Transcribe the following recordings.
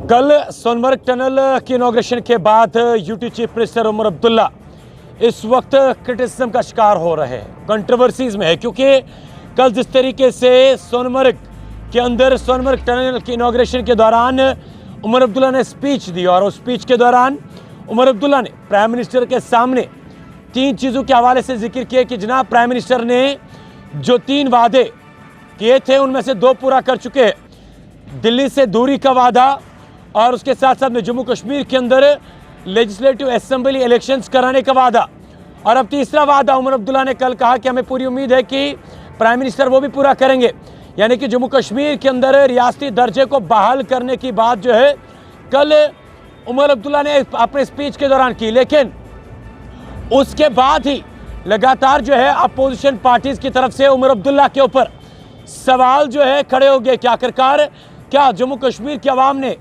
कल सोनमर्ग टनल की इनॉग्रेशन के बाद UT chief minister Omar Abdullah इस वक्त क्रिटिसिज्म का शिकार हो रहे हैं, कंट्रोवर्सीज में है, क्योंकि कल जिस तरीके से सोनमर्ग के अंदर सोनमर्ग टनल की इनॉग्रेशन के दौरान उमर अब्दुल्ला ने स्पीच दी और उस स्पीच के दौरान उमर अब्दुल्ला ने प्राइम मिनिस्टर के सामने 3 चीज़ों के हवाले से जिक्र किया कि जनाब प्राइम मिनिस्टर ने जो 3 वादे किए थे उनमें से 2 पूरा कर चुके हैं। दिल्ली से दूरी का वादा और उसके साथ साथ में जम्मू कश्मीर के अंदर लेजिस्लेटिव असेंबली इलेक्शंस कराने का वादा, और अब तीसरा वादा उमर अब्दुल्ला ने कल कहा कि हमें पूरी उम्मीद है कि प्राइम मिनिस्टर वो भी पूरा करेंगे, यानी कि जम्मू कश्मीर के अंदर रियासती दर्जे को बहाल करने की बात जो है कल उमर अब्दुल्ला ने अपने स्पीच के दौरान की। लेकिन उसके बाद ही लगातार जो है अपोजिशन पार्टीज की तरफ से उमर अब्दुल्ला के ऊपर सवाल जो है खड़े हो गए कि आखिरकार क्या जम्मू कश्मीर की आवाम ने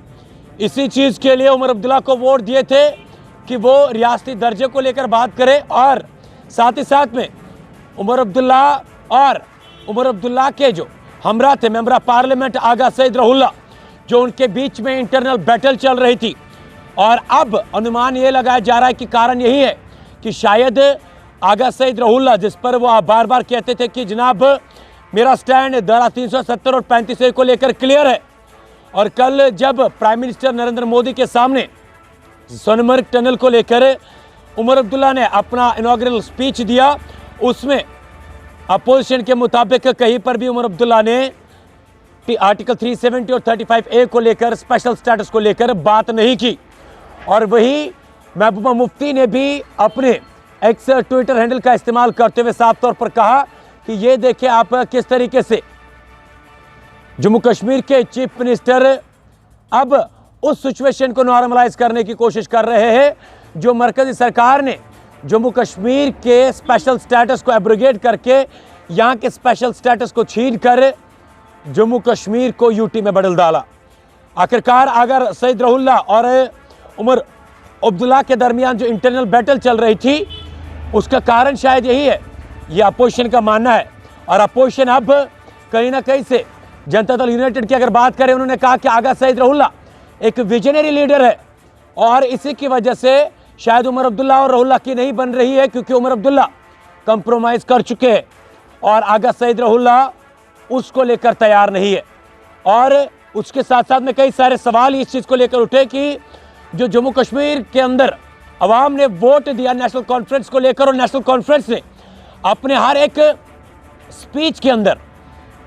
इसी चीज़ के लिए उमर अब्दुल्ला को वोट दिए थे कि वो रियासती दर्जे को लेकर बात करे, और साथ ही साथ में उमर अब्दुल्ला के जो हमरा थे मेंबर ऑफ पार्लियामेंट आगा सईद रहुल्ला, जो उनके बीच में इंटरनल बैटल चल रही थी, और अब अनुमान ये लगाया जा रहा है कि कारण यही है कि शायद आगा सईद रहुल्ला, जिस पर वो बार बार कहते थे कि जनाब मेरा स्टैंड धारा 370 और 35A को लेकर क्लियर है, और कल जब प्राइम मिनिस्टर नरेंद्र मोदी के सामने सोनमर्ग टनल को लेकर उमर अब्दुल्ला ने अपना इनॉग्रल स्पीच दिया, उसमें अपोजिशन के मुताबिक कहीं पर भी उमर अब्दुल्ला ने आर्टिकल 370 और 35A को लेकर स्पेशल स्टेटस को लेकर बात नहीं की। और वही महबूबा मुफ्ती ने भी अपने एक्स ट्विटर हैंडल का इस्तेमाल करते हुए साफ तौर पर कहा कि ये देखें आप किस तरीके से जम्मू कश्मीर के चीफ मिनिस्टर अब उस सिचुएशन को नॉर्मलाइज करने की कोशिश कर रहे हैं जो मरकजी सरकार ने जम्मू कश्मीर के स्पेशल स्टेटस को एब्रोगेट करके यहाँ के स्पेशल स्टेटस को छीन कर जम्मू कश्मीर को यूटी में बदल डाला। आखिरकार अगर सईद रहुल्ला और उमर अब्दुल्ला के दरमियान जो इंटरनल बैटल चल रही थी उसका कारण शायद यही है, ये अपोजिशन का मानना है। और अपोजिशन अब कहीं ना कहीं से जनता दल यूनाइटेड की अगर बात करें, उन्होंने कहा कि आगा सईद रहुल्ला एक विजनरी लीडर है और इसी की वजह से शायद उमर अब्दुल्ला और रहुल्ला की नहीं बन रही है, क्योंकि उमर अब्दुल्ला कंप्रोमाइज़ कर चुके हैं और आगा सईद रहुल्ला उसको लेकर तैयार नहीं है। और उसके साथ साथ में कई सारे सवाल इस चीज़ को लेकर उठे कि जो जम्मू कश्मीर के अंदर अवाम ने वोट दिया नेशनल कॉन्फ्रेंस को लेकर, और नेशनल कॉन्फ्रेंस ने अपने हर एक स्पीच के अंदर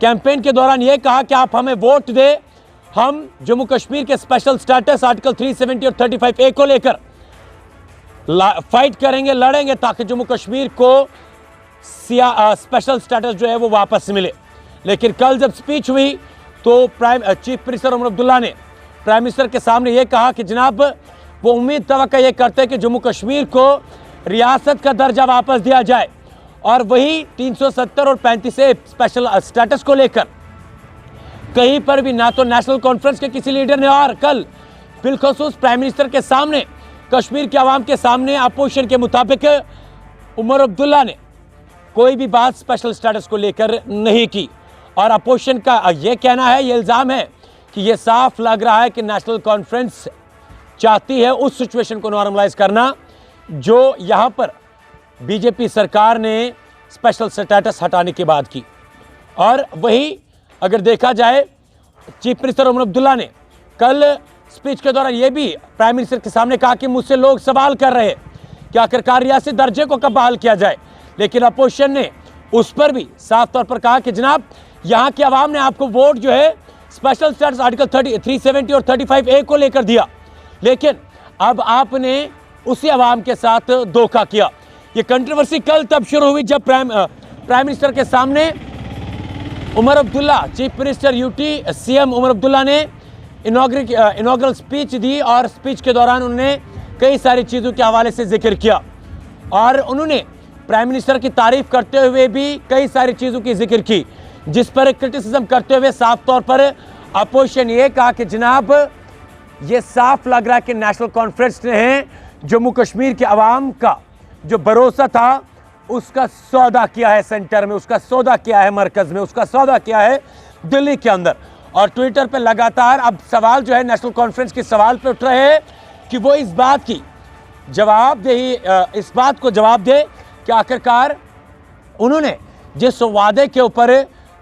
कैंपेन के दौरान ये कहा कि आप हमें वोट दें, हम जम्मू कश्मीर के स्पेशल स्टेटस आर्टिकल 370 और 35A को लेकर फाइट करेंगे, लड़ेंगे, ताकि जम्मू कश्मीर को स्पेशल स्टेटस जो है वो वापस मिले। लेकिन कल जब स्पीच हुई तो चीफ मिनिस्टर उमर अब्दुल्ला ने प्राइम मिनिस्टर के सामने ये कहा कि जनाब वो उम्मीद तवक्को ये करते हैं कि जम्मू कश्मीर को रियासत का दर्जा वापस दिया जाए, और वही 370 और 35A स्पेशल स्टेटस को लेकर कहीं पर भी ना तो नेशनल कॉन्फ्रेंस के किसी लीडर ने और कल बिलखसूस प्राइम मिनिस्टर के सामने कश्मीर के आवाम के सामने अपोजिशन के मुताबिक उमर अब्दुल्ला ने कोई भी बात स्पेशल स्टेटस को लेकर नहीं की। और अपोजिशन का ये कहना है, ये इल्ज़ाम है कि ये साफ लग रहा है कि नेशनल कॉन्फ्रेंस चाहती है उस सिचुएशन को नॉर्मलाइज करना जो यहाँ पर बीजेपी सरकार ने स्पेशल स्टेटस हटाने की बात की। और वही अगर देखा जाए, चीफ मिनिस्टर उमर अब्दुल्ला ने कल स्पीच के दौरान ये भी प्राइम मिनिस्टर के सामने कहा कि मुझसे लोग सवाल कर रहे हैं कि आखिरकार रियासती दर्जे को कब बहाल किया जाए, लेकिन अपोजिशन ने उस पर भी साफ तौर पर कहा कि जनाब यहाँ की आवाम ने आपको वोट जो है स्पेशल स्टेटस आर्टिकल 370 और 35A को लेकर दिया, लेकिन अब आपने उसी आवाम के साथ धोखा किया। ये कंट्रोवर्सी कल तब शुरू हुई जब प्राइम मिनिस्टर के सामने Omar Abdullah, chief minister UT CM Omar Abdullah ने इनॉग्रल स्पीच दी, और स्पीच के दौरान उन्होंने कई सारी चीज़ों के हवाले से जिक्र किया, और उन्होंने प्राइम मिनिस्टर की तारीफ करते हुए भी कई सारी चीज़ों की जिक्र की, जिस पर क्रिटिसिज्म करते हुए साफ तौर पर अपोजिशन ये कहा कि जनाब ये साफ लग रहा है कि नेशनल कॉन्फ्रेंस ने जम्मू कश्मीर के अवाम का जो भरोसा था उसका सौदा किया है सेंटर में, उसका सौदा किया है मरकज़ में, उसका सौदा किया है दिल्ली के अंदर। और ट्विटर पे लगातार अब सवाल जो है नेशनल कॉन्फ्रेंस के सवाल पे उठ रहे हैं कि वो इस बात की इस बात को जवाब दे कि आखिरकार उन्होंने जिस वादे के ऊपर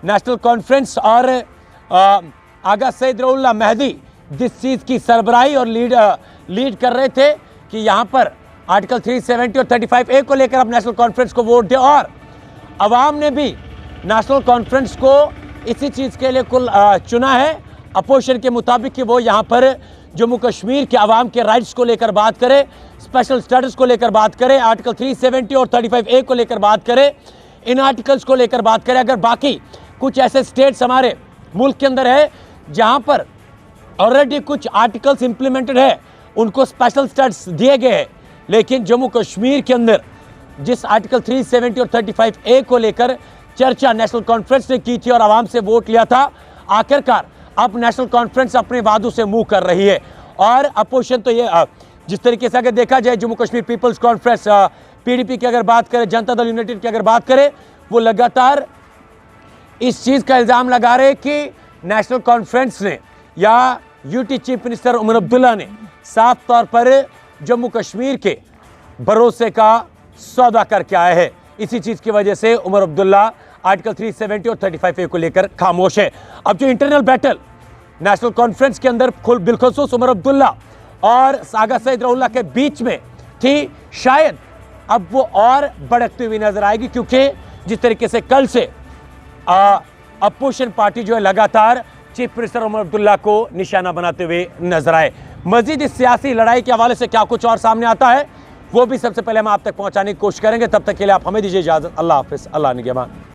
नेशनल कॉन्फ्रेंस और आगा सईद रऊहुल्लाह महदी जिस चीज़ की सरबराही और लीड कर रहे थे कि यहाँ पर आर्टिकल 370 और 35A को लेकर अब नेशनल कॉन्फ्रेंस को वोट दे, और अवाम ने भी नेशनल कॉन्फ्रेंस को इसी चीज़ के लिए कुल चुना है अपोजिशन के मुताबिक कि वो यहाँ पर जम्मू कश्मीर के अवाम के राइट्स को लेकर बात करे, स्पेशल स्टेटस को लेकर बात करे, आर्टिकल 370 और 35A को लेकर बात करे, इन आर्टिकल्स को लेकर बात करें। अगर बाकी कुछ ऐसे स्टेट्स हमारे मुल्क के अंदर है जहां पर ऑलरेडी कुछ आर्टिकल्स इंप्लीमेंटेड है, उनको स्पेशल स्टेटस दिए गए हैं, लेकिन जम्मू कश्मीर के अंदर जिस आर्टिकल 370 और 35A को लेकर चर्चा नेशनल कॉन्फ्रेंस ने की थी और आवाम से वोट लिया था, आखिरकार अब नेशनल कॉन्फ्रेंस अपने वादों से मुंह कर रही है। और अपोजिशन तो ये जिस तरीके से अगर देखा जाए जम्मू कश्मीर पीपल्स कॉन्फ्रेंस PDP की अगर बात करें, जनता दल यूनाइटेड की अगर बात करें, वो लगातार इस चीज़ का इल्ज़ाम लगा रहे कि नेशनल कॉन्फ्रेंस ने या UT chief minister Omar Abdullah ने साफ तौर पर जम्मू कश्मीर के भरोसे का सौदा करके आए हैं। इसी चीज़ की वजह से उमर अब्दुल्ला आर्टिकल 370 और 35A को लेकर खामोश है। अब जो इंटरनल बैटल नेशनल कॉन्फ्रेंस के अंदर बिलखुसूस उमर अब्दुल्ला और आगा सईद रऊहुल्लाह के बीच में थी, शायद अब वो और भड़कती हुई नजर आएगी, क्योंकि जिस तरीके से कल से अपोजिशन पार्टी जो है लगातार चीफ मिनिस्टर उमर अब्दुल्ला को निशाना बनाते हुए नजर आए। मजीद इस सियासी लड़ाई के हवाले से क्या कुछ और सामने आता है वो भी सबसे पहले हम आप तक पहुंचाने की कोशिश करेंगे। तब तक के लिए आप हमें दीजिए इजाजत। अल्लाह हाफिज, अल्लाह निगहबान।